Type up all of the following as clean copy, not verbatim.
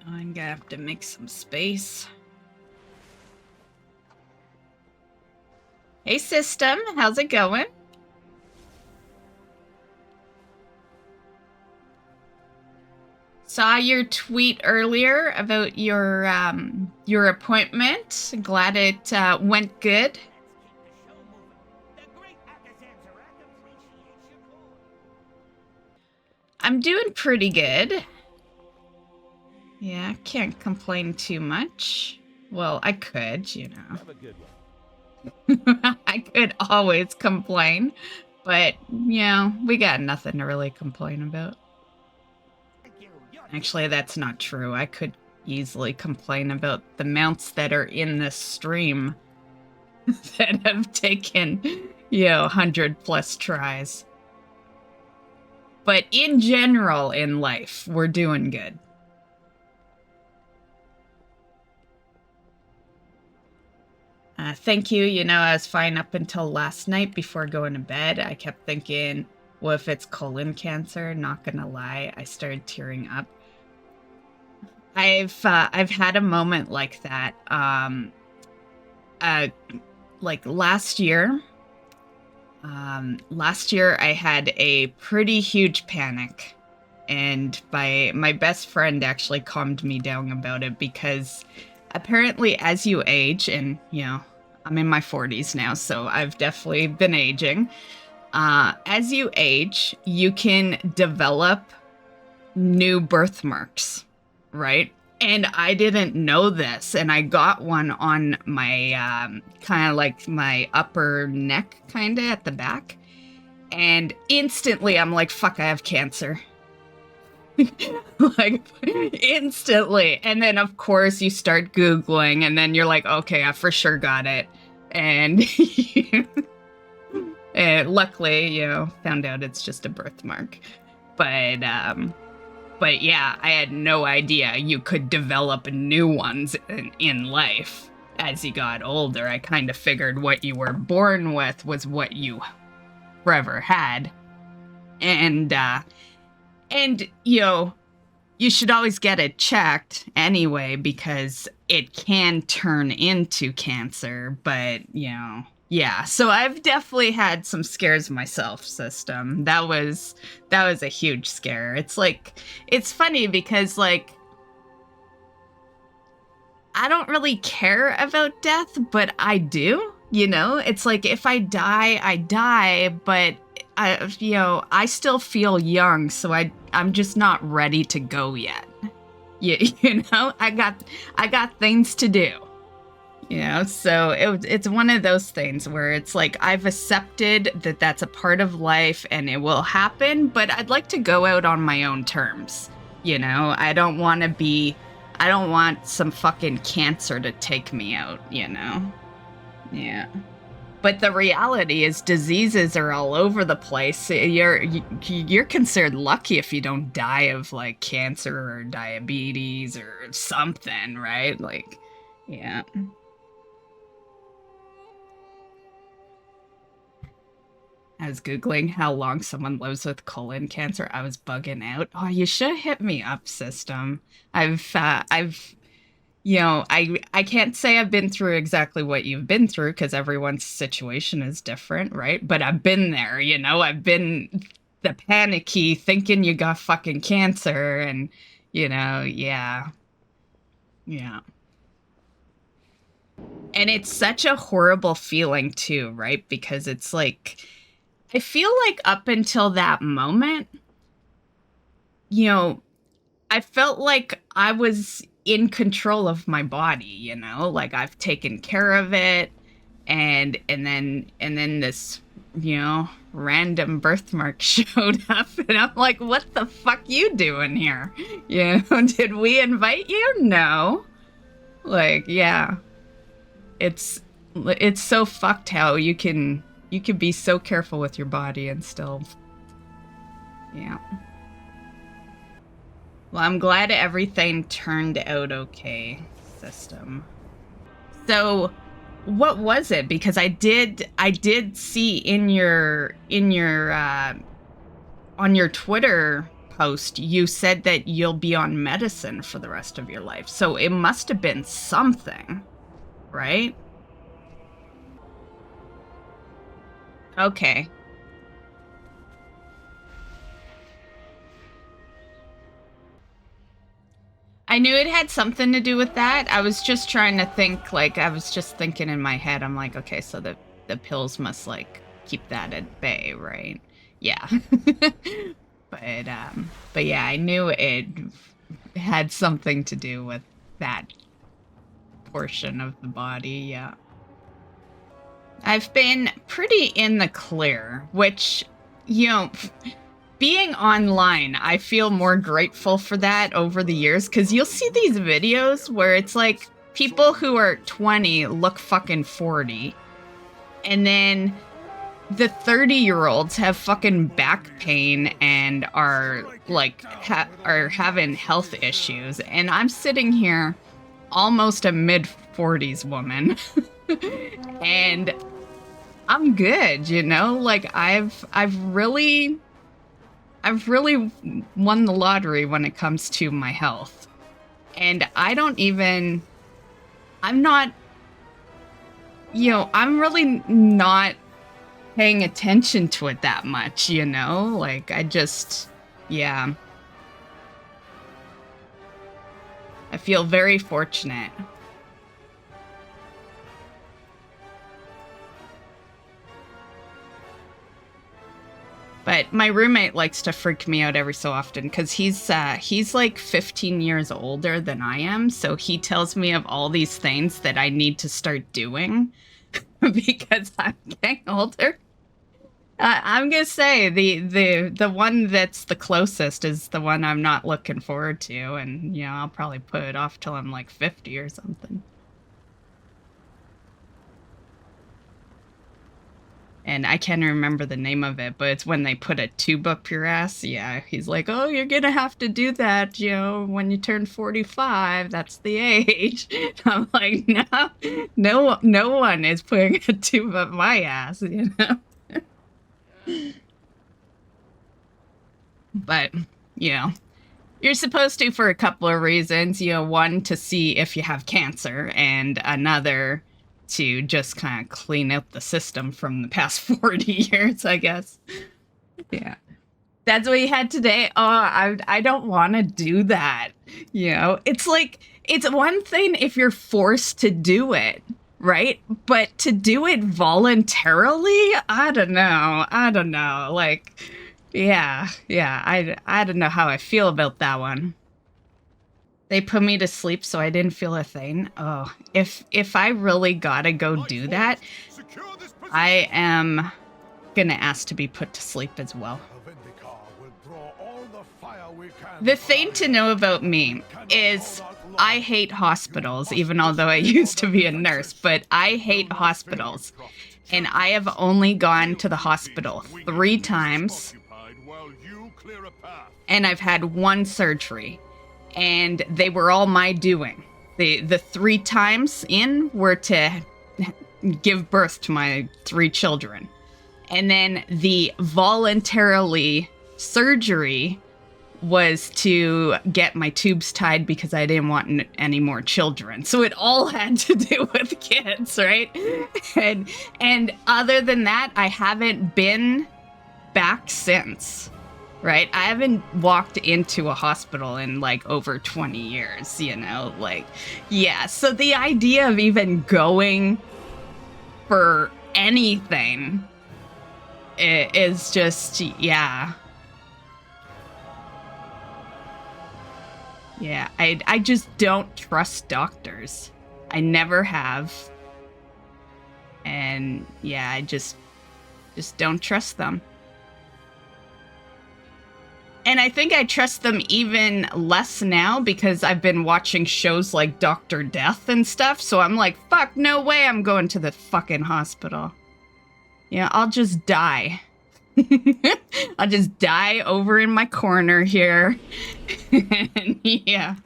I'm gonna have to make some space. Hey, system, how's it going? Saw your tweet earlier about your appointment. Glad it went good. I'm doing pretty good. Yeah, can't complain too much. Well, I could, you know. Have a good one. I could always complain, but, you know, we got nothing to really complain about. Actually, that's not true. I could easily complain about the mounts that are in this stream that have taken, 100+ tries. But in general, in life, we're doing good. Thank you. You know, I was fine up until last night before going to bed. I kept thinking, what if it's colon cancer? Not gonna lie, I started tearing up. I've had a moment like that. Like last year. Last year I had a pretty huge panic, and my best friend actually calmed me down about it, because apparently as you age, and I'm in my 40s now, so I've definitely been aging. As you age, you can develop new birthmarks, right? And I didn't know this, and I got one on my kind of like my upper neck, kind of at the back. And instantly I'm like, fuck, I have cancer. Like, instantly. And then, of course, you start Googling, and then you're like, okay, I for sure got it. And, and luckily, found out it's just a birthmark. But yeah, I had no idea you could develop new ones in life as you got older. I kind of figured what you were born with was what you forever had. And you should always get it checked anyway, because it can turn into cancer. But, yeah, so I've definitely had some scares myself, system. That was a huge scare. It's funny because, like, I don't really care about death, but I do, It's like, if I die, I die, but I still feel young, so I'm just not ready to go yet. I got things to do. So it's one of those things where it's like, I've accepted that that's a part of life and it will happen, but I'd like to go out on my own terms. I don't want some fucking cancer to take me out, Yeah. But the reality is diseases are all over the place. You're considered lucky if you don't die of, like, cancer or diabetes or something, right? Like, yeah. I was Googling how long someone lives with colon cancer. I was bugging out. Oh, you should have hit me up, system. I can't say I've been through exactly what you've been through, because everyone's situation is different, right? But I've been there, I've been the panicky thinking you got fucking cancer, and, yeah. Yeah. And it's such a horrible feeling too, right? Because it's like, I feel like up until that moment, I felt like I was in control of my body, like I've taken care of it, and then this, random birthmark showed up, and I'm like, what the fuck you doing here? Did we invite you? No. Like, yeah. It's so fucked how you can be so careful with your body and still, yeah. Well, I'm glad everything turned out okay, system. So, what was it? Because I did see in your on your Twitter post, you said that you'll be on medicine for the rest of your life. So it must have been something, right? Okay. I knew it had something to do with that. I was just trying to think, like, I was just thinking in my head, I'm like, okay, so the pills must, like, keep that at bay, right? Yeah. But yeah, I knew it had something to do with that portion of the body, yeah. I've been pretty in the clear, which, you know, being online, I feel more grateful for that over the years, because you'll see these videos where it's like people who are 20 look fucking 40, and then the 30-year-olds have fucking back pain and are like are having health issues, and I'm sitting here almost a mid-40s woman and I'm good, you know? Like I've really won the lottery when it comes to my health. And I'm not, you know, I'm really not paying attention to it that much, you know? Like, yeah. I feel very fortunate. But my roommate likes to freak me out every so often because he's like 15 years older than I am. So he tells me of all these things that I need to start doing because I'm getting older. I'm gonna say the one that's the closest is the one I'm not looking forward to, and you know I'll probably put it off till I'm like 50 or something. And I can't remember the name of it, but it's when they put a tube up your ass. Yeah, he's like, oh, you're gonna have to do that, you know, when you turn 45. That's the age. I'm like, no one is putting a tube up my ass, you know. But, you know, you're supposed to for a couple of reasons. You know, one, to see if you have cancer, and another, to just kind of clean up the system from the past 40 years, I guess. Yeah. That's what you had today. Oh, I don't want to do that. You know, it's like, it's one thing if you're forced to do it, right? But to do it voluntarily, I don't know. Like, yeah, I don't know how I feel about that one. They put me to sleep so I didn't feel a thing. Oh, if I really gotta go do that, I am gonna ask to be put to sleep as well. The thing to know about me is I hate hospitals, even although I used to be a nurse, but I hate hospitals. And I have only gone to the hospital 3 times, and I've had 1 surgery. And they were all my doing. The 3 times in were to give birth to my 3 children. And then the voluntarily surgery was to get my tubes tied because I didn't want any more children. So it all had to do with kids, right? And other than that, I haven't been back since. Right? I haven't walked into a hospital in like over 20 years, you know? Like, yeah. So the idea of even going for anything is just, yeah. Yeah, I just don't trust doctors. I never have. And yeah, I just don't trust them. And I think I trust them even less now because I've been watching shows like Dr. Death and stuff. So I'm like, fuck, no way I'm going to the fucking hospital. Yeah, I'll just die. I'll just die over in my corner here. And yeah.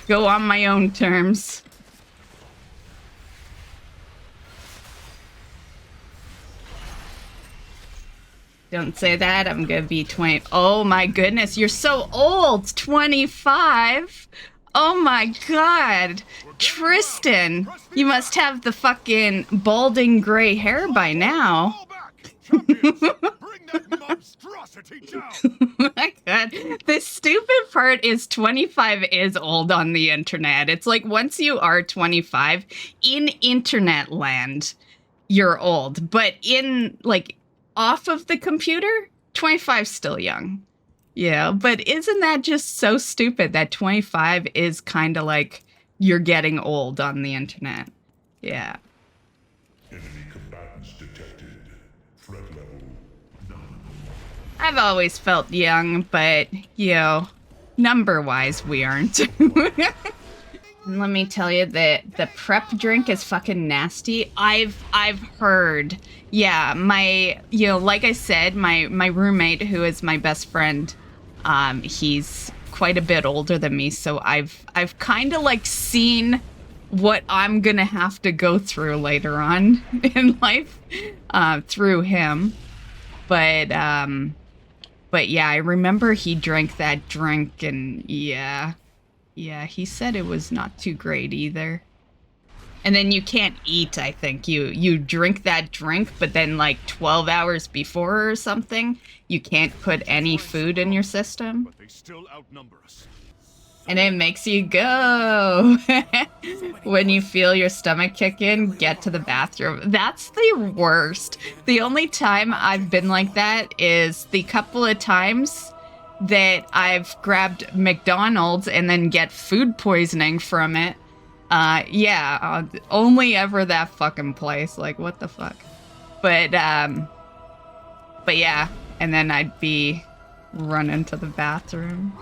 Go on my own terms. Don't say that. I'm gonna be 20. Oh my goodness, you're so old. 25. Oh my god. Tristan, you must have the fucking balding gray hair by now. My god. The stupid part is 25 is old on the internet. It's like once you are 25 in internet land, you're old. But in like off of the computer, 25's still young. Yeah, but isn't that just so stupid that 25 is kind of like you're getting old on the internet? Yeah. Enemy combatants detected. Threat level none. I've always felt young, but, you know, number-wise, we aren't. And let me tell you that the prep drink is fucking nasty. I've heard. Yeah, like I said, my roommate, who is my best friend, he's quite a bit older than me, so I've kind of like seen what I'm gonna have to go through later on in life through him. But yeah, I remember he drank that drink, and yeah, he said it was not too great either. And then you can't eat, I think. You drink that drink, but then like 12 hours before or something, you can't put any food in your system. But they still outnumber us. And it makes you go. When you feel your stomach kick in, get to the bathroom. That's the worst. The only time I've been like that is the couple of times that I've grabbed McDonald's and then get food poisoning from it. Only ever that fucking place. Like, what the fuck? But yeah, and then I'd be running to the bathroom.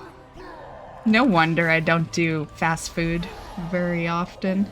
No wonder I don't do fast food very often.